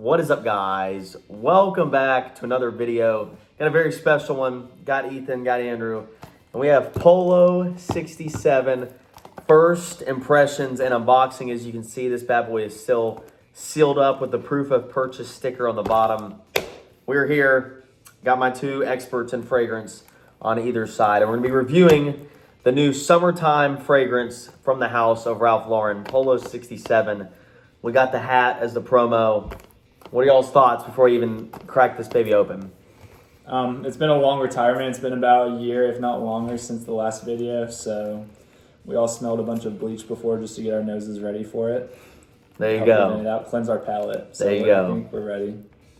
What is up, guys? Welcome back to another video. Got a very special one. Got Ethan, got Andrew. And we have Polo 67 first impressions and unboxing. As you can see, this bad boy is still sealed up with the proof of purchase sticker on the bottom. We're here. Got my two experts in fragrance on either side. And we're going to be reviewing the new summertime fragrance from the house of Ralph Lauren, Polo 67. We got the hat as the promo. What are y'all's thoughts before we even crack this baby open? It's been a long retirement. It's been about a year, if not longer, since the last video. So we all smelled a bunch of bleach before just to get our noses ready for it. There you go. It out, cleanse our palate. So there you go. I think we're ready.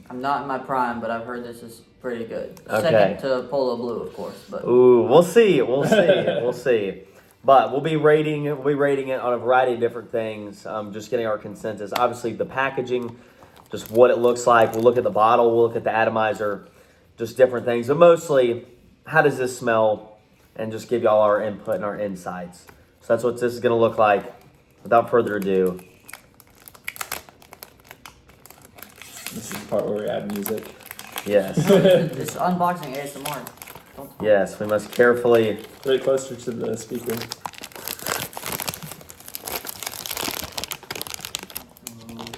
I'm not in my prime, but I've heard this is pretty good. Okay. Second to Polo Blue, of course. But ooh, we'll see. We'll see. We'll see. But we'll be rating it on a variety of different things. Just getting our consensus. Obviously, the packaging, just what it looks like. We'll look at the bottle. We'll look at the atomizer. Just different things. But mostly, how does this smell? And just give y'all our input and our insights. So that's what this is going to look like. Without further ado. This is the part where we add music. Yes. it's unboxing ASMR. Yes, we must carefully. Put it closer to the speaker.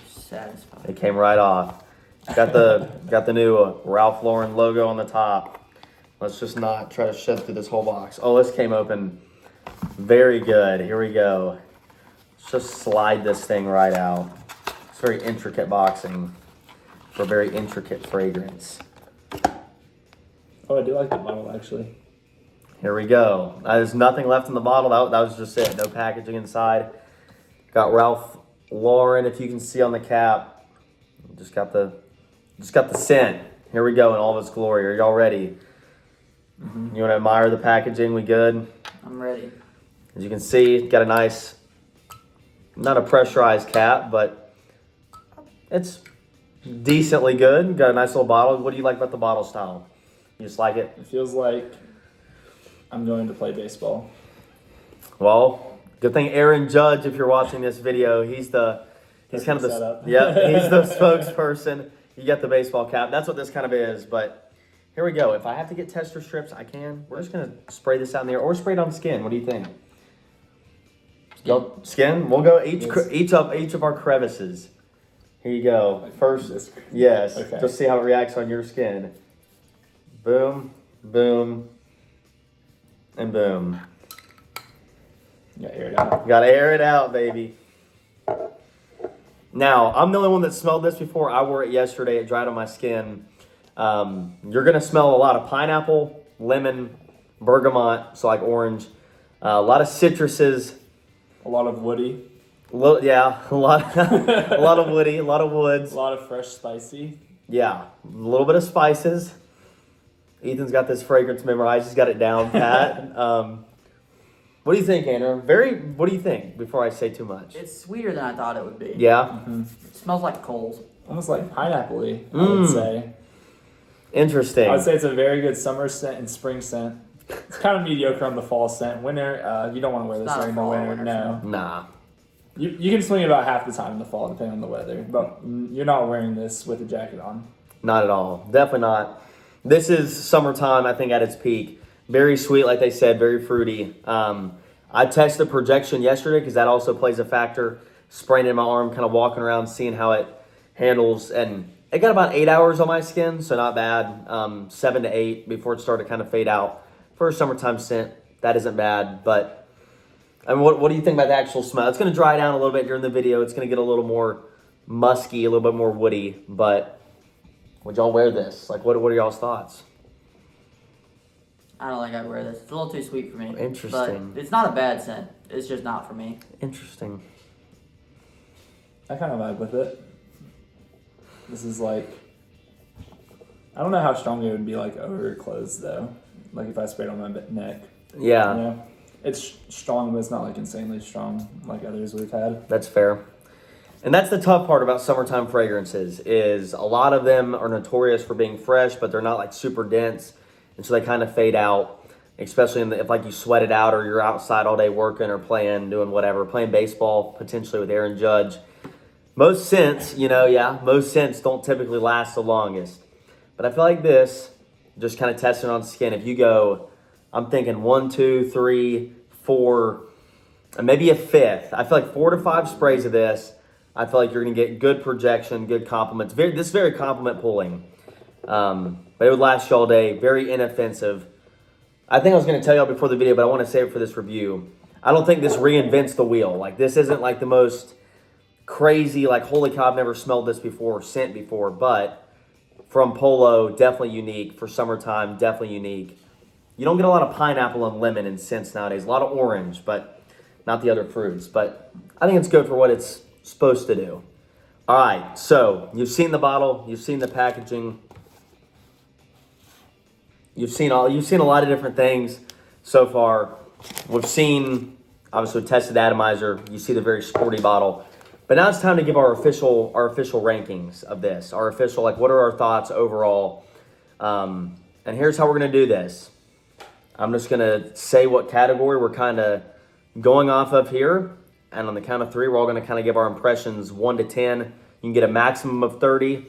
Satisfying. It came right off. Got the new Ralph Lauren logo on the top. Let's just not try to shift through this whole box. Oh, this came open very good. Here we go. Let's just slide this thing right out. It's very intricate boxing for very intricate fragrance. Oh, I do like the bottle, actually. Here we go. There's nothing left in the bottle. That was just it. No packaging inside. Got Ralph Lauren, if you can see on the cap. Just got the scent. Here we go in all of its glory. Are y'all ready? Mm-hmm. You want to admire the packaging? We good? I'm ready. As you can see, got a nice, not a pressurized cap, but it's decently good. Got a nice little bottle. What do you like about the bottle style? You just like it? It feels like I'm going to play baseball. Well, good thing Aaron Judge, if you're watching this video, he's kind of the setup. Yeah, he's the spokesperson. You get the baseball cap. That's what this kind of is. But here we go. If I have to get tester strips, I can. We're just gonna spray this out in the air, or spray it on skin. What do you think? Go skin. We'll go each of our crevices. Here you go. First, yes. Okay. Just see how it reacts on your skin. Boom, boom, and boom. Yeah, air it out. Gotta air it out, baby. Now, I'm the only one that smelled this before. I wore it yesterday. It dried on my skin. You're gonna smell a lot of pineapple, lemon, bergamot, so like orange. A lot of citruses. A lot of woody. Yeah, a lot of woody, a lot of woods. A lot of fresh spicy. Yeah, a little bit of spices. Ethan's got this fragrance memorized. He's got it down pat. What do you think, Andrew? What do you think before I say too much? It's sweeter than I thought it would be. Yeah? Mm-hmm. It smells like coals. Almost like pineapple-y, I would say. Interesting. I would say it's a very good summer scent and spring scent. It's kind of mediocre on the fall scent. Winter, you don't want to wear this during the winter. No. Nah. You can swing it about half the time in the fall, depending on the weather. But you're not wearing this with a jacket on. Not at all. Definitely not. This is summertime, I think, at its peak. Very sweet, like they said, very fruity. I tested projection yesterday because that also plays a factor. Spraying it in my arm, kind of walking around, seeing how it handles. And it got about 8 hours on my skin, so not bad. 7 to 8 before it started to kind of fade out. For a summertime scent, that isn't bad. But I mean, what do you think about the actual smell? It's going to dry down a little bit during the video. It's going to get a little more musky, a little bit more woody. But would y'all wear this? Like, what are y'all's thoughts? I don't think I'd wear this. It's a little too sweet for me. Interesting. But it's not a bad scent. It's just not for me. Interesting. I kind of vibe with it. This is like, I don't know how strong it would be like over clothes though. Like if I sprayed on my neck. Yeah. You know? It's strong, but it's not like insanely strong like others we've had. That's fair. And that's the tough part about summertime fragrances is a lot of them are notorious for being fresh, but they're not like super dense. And so they kind of fade out, especially if like you sweat it out or you're outside all day working or playing, doing whatever, playing baseball potentially with Aaron Judge. Most scents, most scents don't typically last the longest. But I feel like this, just kind of testing on skin, if you go, I'm thinking 1, 2, 3, 4, and maybe a fifth. I feel like 4 to 5 sprays of this. I feel like you're going to get good projection, good compliments. This is very compliment pulling. But it would last you all day. Very inoffensive. I think I was going to tell y'all before the video, but I want to save it for this review. I don't think this reinvents the wheel. Like, this isn't like the most crazy, like, holy cow, I've never smelled this before, scent before. But from Polo, definitely unique. For summertime, definitely unique. You don't get a lot of pineapple and lemon in scents nowadays. A lot of orange, but not the other fruits. But I think it's good for what it's supposed to do. All right, so you've seen the bottle, you've seen the packaging, you've seen a lot of different things so far. We've seen, obviously, we tested the atomizer. You see the very sporty bottle. But now it's time to give our official rankings of this. Our official, like, what are our thoughts overall? And here's how we're going to do this. I'm just going to say what category we're kind of going off of here. And on the count of 3, we're all going to kind of give our impressions 1 to 10. You can get a maximum of 30.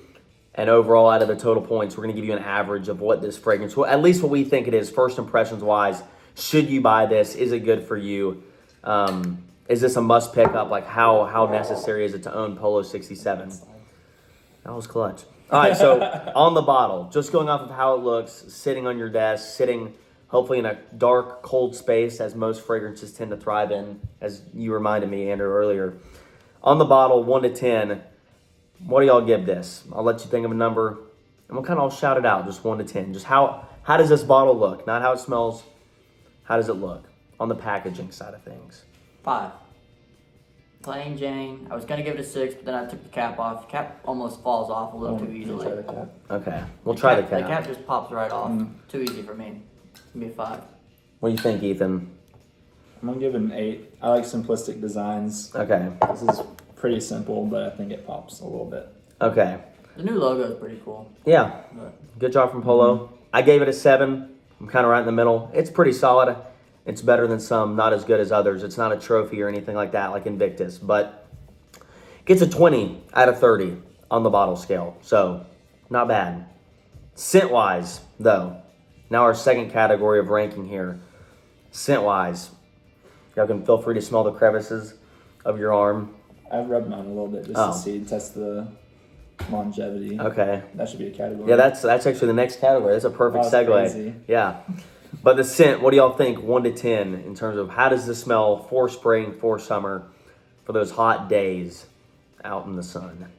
And overall, out of the total points, we're going to give you an average of what this fragrance, well, at least what we think it is, first impressions wise. Should you buy this? Is it good for you? Is this a must pick up? Like, how necessary is it to own Polo 67? That was clutch. All right, so on the bottle, just going off of how it looks, sitting on your desk, sitting hopefully in a dark, cold space, as most fragrances tend to thrive in, as you reminded me, Andrew, earlier. On the bottle, 1 to 10, what do y'all give this? I'll let you think of a number, and we'll kind of all shout it out, just 1 to 10. Just how does this bottle look? Not how it smells. How does it look on the packaging side of things? 5. Plain Jane. I was gonna give it a 6, but then I took the cap off. The cap almost falls off a little too easily. Try the cap. Okay, we'll try the cap. The cap just pops right off. Too easy for me. Give me a 5. What do you think, Ethan? I'm gonna give it an 8. I like simplistic designs. Okay. This is pretty simple, but I think it pops a little bit. Okay. The new logo is pretty cool. Yeah. Good job from Polo. I gave it a 7. I'm kind of right in the middle. It's pretty solid. It's better than some, not as good as others. It's not a trophy or anything like that, like Invictus, but gets a 20 out of 30 on the bottle scale. So, not bad. Scent-wise, though, now our second category of ranking here. Scent-wise, y'all can feel free to smell the crevices of your arm. I've rubbed mine a little bit just to test the longevity. Okay. That should be a category. Yeah, that's actually the next category. That's a perfect segue. Crazy. Yeah. But the scent, what do y'all think 1 to 10 in terms of how does this smell for spring, for summer, for those hot days out in the sun?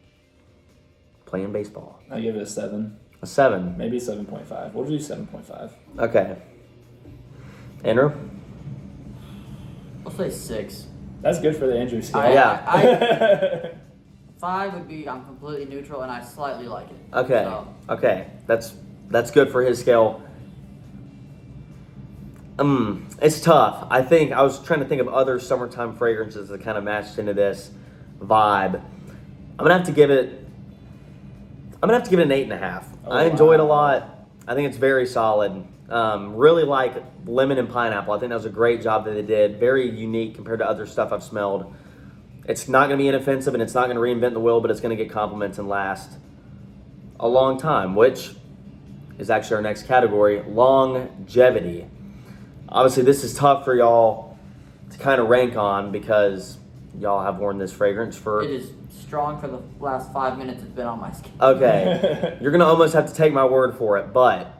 Playing baseball. I give it a 7. A 7. Maybe 7.5. We'll do 7.5. Okay. Andrew? I'll say 6. That's good for the Andrew scale. Yeah. 5 would be I'm completely neutral and I slightly like it. Okay. So, Okay. That's good for his scale. It's tough. I think I was trying to think of other summertime fragrances that kind of matched into this vibe. I'm gonna have to give it an 8.5. I enjoyed it a lot. I think it's very solid. Really like lemon and pineapple. I think that was a great job that they did. Very unique compared to other stuff I've smelled. It's not going to be inoffensive and it's not going to reinvent the wheel, but it's going to get compliments and last a long time, which is actually our next category, longevity. Obviously, this is tough for y'all to kind of rank on because y'all have worn this fragrance for... It is strong for the last 5 minutes it's been on my skin. Okay. You're going to almost have to take my word for it, but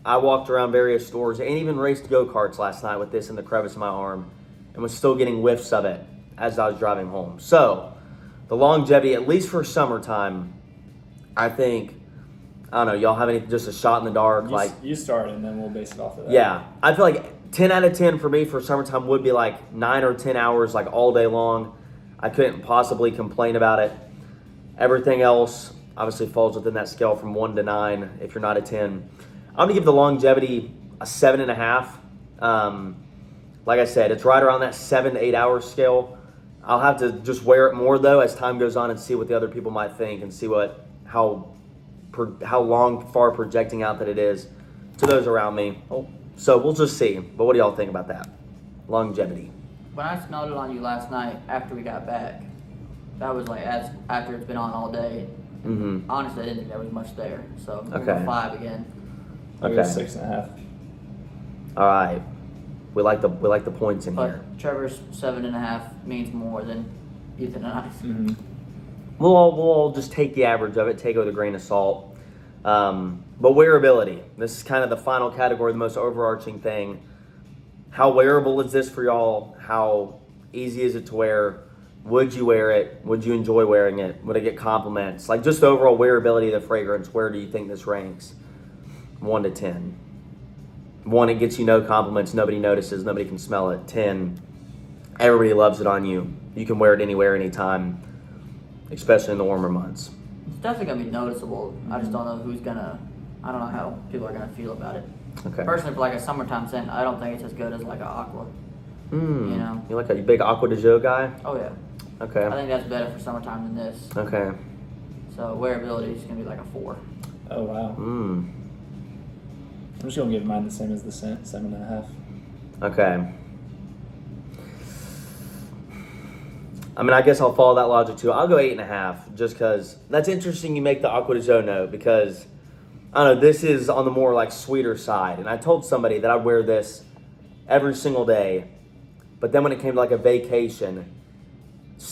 I walked around various stores and even raced go-karts last night with this in the crevice of my arm and was still getting whiffs of it as I was driving home. So, the longevity, at least for summertime, I think, I don't know, y'all have any, just a shot in the dark? You start and then we'll base it off of that. Yeah. I feel like 10 out of 10 for me for summertime would be like 9 or 10 hours, like all day long. I couldn't possibly complain about it. Everything else obviously falls within that scale from 1 to 9 if you're not a 10. I'm going to give the longevity a 7.5. Like I said, it's right around that 7 to 8 hour scale. I'll have to just wear it more though as time goes on and see what the other people might think and see how far projecting out that it is to those around me. So we'll just see. But what do y'all think about that? Longevity. When I smelled it on you last night after we got back, That was like after it's been on all day. Mm-hmm. Honestly, I didn't think there was much there. So Okay. 5 again. I'll go Okay. 6.5. All right. We like the points in here. But Trevor's 7.5 means more than Ethan and I. Mm-hmm. We'll all just take the average of it, take it with a grain of salt. But wearability. This is kind of the final category, the most overarching thing. How wearable is this for y'all? How easy is it to wear? Would you wear it? Would you enjoy wearing it? Would it get compliments? Like just the overall wearability of the fragrance, where do you think this ranks? 1 to 10. 1, it gets you no compliments, nobody notices, nobody can smell it. 10, everybody loves it on you. You can wear it anywhere, anytime, especially in the warmer months. It's definitely gonna be noticeable. I just don't know I don't know how people are gonna feel about it. Okay. Personally, for like a summertime scent, I don't think it's as good as like an aqua. You know? You like a big Aqua de Joe guy? Oh yeah. Okay. I think that's better for summertime than this. Okay. So wearability is gonna be like a 4. Oh, wow. I'm just going to give mine the same as the scent, 7.5. Okay. I mean, I guess I'll follow that logic too. I'll go 8.5, just because that's interesting. You make the Aqua de Joe note because I don't know. This is on the more like sweeter side, and I told somebody that I'd wear this every single day, but then when it came to like a vacation,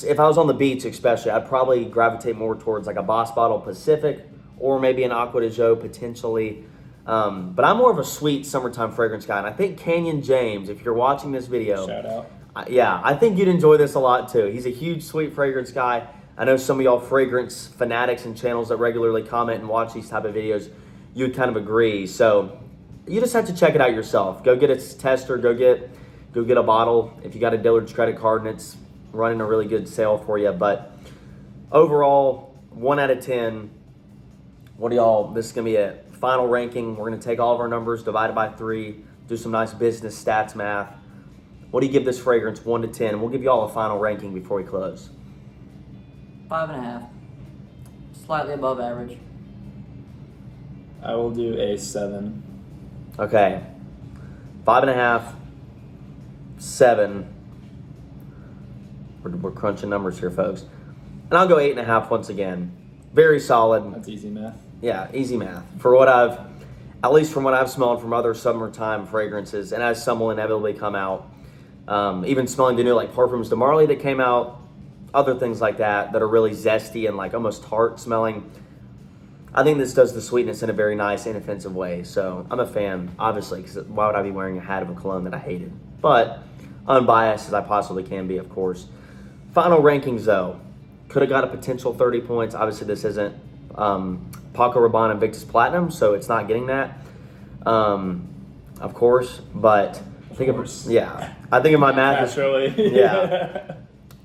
if I was on the beach especially, I'd probably gravitate more towards like a Boss Bottle Pacific or maybe an Aqua de Joe potentially. But I'm more of a sweet summertime fragrance guy, and I think Canyon James, if you're watching this video, Shout out. yeah, I think you'd enjoy this a lot too. He's a huge sweet fragrance guy. I know some of y'all fragrance fanatics and channels that regularly comment and watch these type of videos, you would kind of agree. So you just have to check it out yourself. Go get a tester, go get a bottle if you got a Dillard's credit card and it's running a really good sale for you. But overall, 1 out of 10. What do y'all, this is gonna be a final ranking. We're going to take all of our numbers, divide it by 3, do some nice business stats math. What do you give this fragrance, 1 to 10? We'll give you all a final ranking before we close. 5.5. Slightly above average. I will do a 7. Okay. 5.5, 7. We're crunching numbers here, folks. And I'll go 8.5 once again. Very solid. That's easy math. Yeah, easy math. For what at least from what I've smelled from other summertime fragrances, and as some will inevitably come out, even smelling the new like Parfums de Marly that came out, other things like that are really zesty and like almost tart smelling. I think this does the sweetness in a very nice, inoffensive way. So I'm a fan, obviously, because why would I be wearing a hat of a cologne that I hated? But unbiased as I possibly can be, of course. Final rankings, though. Could have got a potential 30 points. Obviously, this isn't Paco Rabanne Invictus Platinum, so it's not getting that, of course. But I think I think if my math is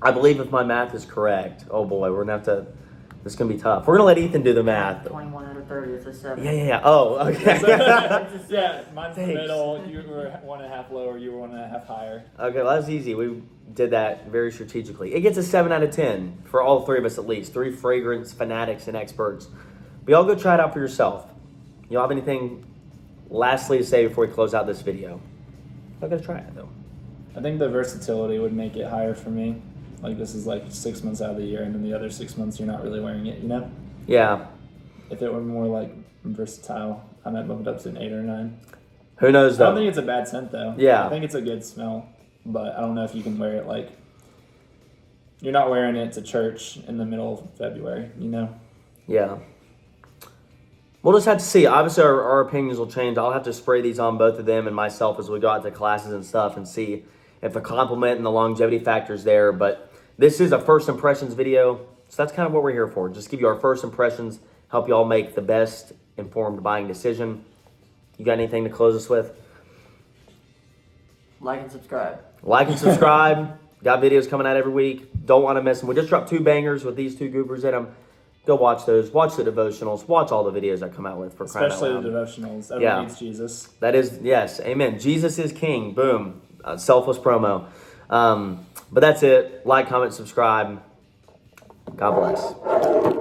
I believe if my math is correct. Oh boy, we're gonna have to. This is gonna be tough. We're gonna let Ethan do the math. 21 out of 30. It's a 7. Yeah. Oh, okay. Yeah, mine's the middle. You were 1.5 lower. You were 1.5 higher. Okay, well, that's easy. We did that very strategically. It gets a 7 out of 10 for all 3 of us at least. 3 fragrance fanatics and experts. But y'all go try it out for yourself. Y'all have anything lastly to say before we close out this video? I'm gonna try it though. I think the versatility would make it higher for me. Like this is like 6 months out of the year, and then the other 6 months you're not really wearing it, you know? Yeah. If it were more like versatile, I might bump it up to an 8 or 9. Who knows though? I don't think it's a bad scent though. Yeah. I think it's a good smell, but I don't know if you can wear it like you're not wearing it to church in the middle of February, you know? Yeah. We'll just have to see. Obviously, our opinions will change. I'll have to spray these on both of them and myself as we go out to classes and stuff and see if the compliment and the longevity factor is there. But this is a first impressions video, so that's kind of what we're here for. Just give you our first impressions, help you all make the best informed buying decision. You got anything to close us with? Like and subscribe. Like and subscribe. Got videos coming out every week. Don't want to miss them. We just dropped 2 bangers with these 2 goobers in them. Go watch those. Watch the devotionals. Watch all the videos I come out with for crying out loud. Especially the devotionals. Everyone needs Jesus. That is, yes. Amen. Jesus is king. Boom. Selfless promo. But that's it. Like, comment, subscribe. God bless.